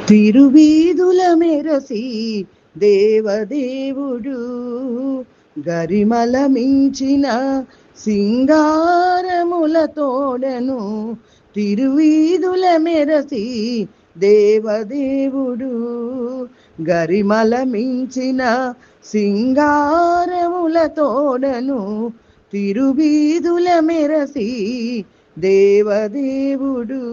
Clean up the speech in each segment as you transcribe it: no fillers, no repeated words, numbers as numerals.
తిరువీధుల మెరసి దేవదేవుడు గరిమల మించిన సింగారములతోడను. తిరువీధుల మెరసి దేవదేవుడు గరిమల మించిన సింగారములతోడను. తిరువీధుల మెరసి దేవదేవుడు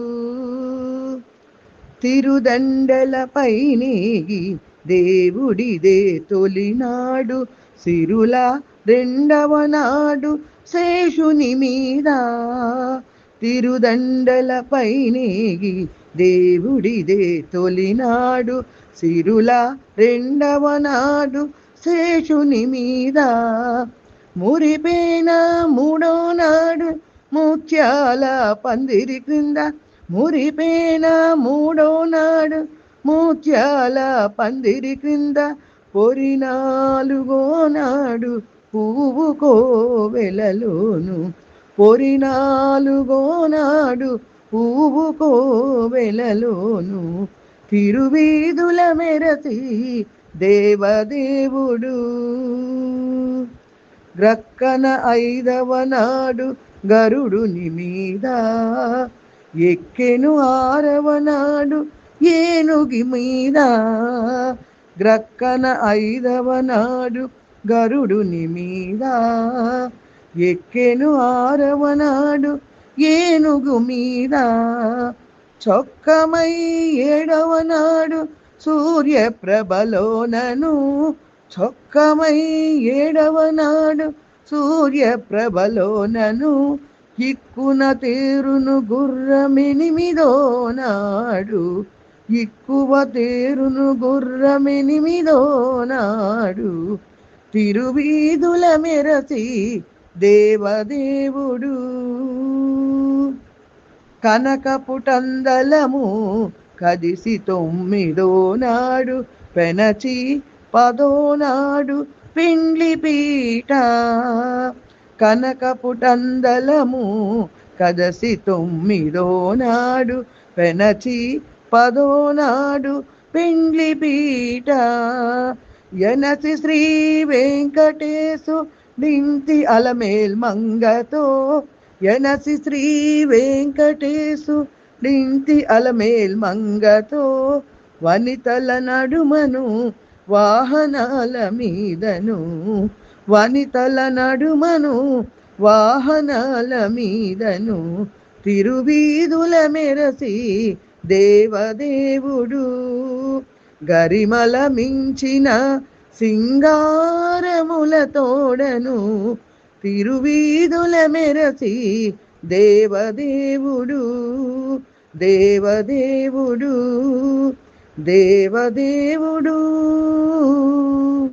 తిరుదండలపైనేగి దేవుడిదే తొలినాడు. సిరుల రెండవ నాడు శేషుని మీద. తిరుదండలపైనేగి దేవుడిదే తొలినాడు. సిరుల రెండవ నాడు శేషుని మీద. మురిపేన మూడో నాడు ముత్యాల పందిరి క్రింద. మురిపేన మూడో నాడు ముత్యాల పందిరి క్రింద. పొరినాలుగో నాడు పువ్వు కోవెలలోను. పొరినాలుగో నాడు పువ్వు కోవెలలోను. తిరువీధుల మెరసి దేవదేవుడు గ్రక్కన ఐదవ నాడు గరుడుని మీద. ఎక్కెను ఆరవ నాడు ఏనుగి మీద. గ్రక్కన ఐదవ నాడు గరుడుని మీద. ఎక్కెను ఆరవ నాడు ఏనుగు మీద. చొక్కమై ఏడవ నాడు సూర్యప్రభలోనను. చొక్కమై ఏడవ నాడు సూర్యప్రభలోనను. ఇక్కున తేరును గుర్రమెనిమిదో నాడు. ఇక్కువ తేరును గుర్రమెనిమిదో నాడు. తిరువీధుల మెరసి దేవదేవుడు కనకపుటందలము కదిసి తొమ్మిదో నాడు. పెనచి పదో నాడు పిండ్లి పీట. కనకపుటందలము కదసి తొమ్మిదో నాడు. పెనచి పదో నాడు పిండ్లి పీట. యనసి శ్రీ వెంకటేశు డింతి అలమేల్ మంగతో. యనసి శ్రీ వెంకటేశు డింతి అలమేల్ మంగతో. వనితల నడుమను వాహనాల మీదను. వనితల నడుమను వాహనాల మీదను. తిరువీధుల మెరసి దేవదేవుడు గరిమల మించిన సింగారములతోడను. తిరువీధుల మెరసి దేవదేవుడు దేవదేవుడు దేవదేవుడు.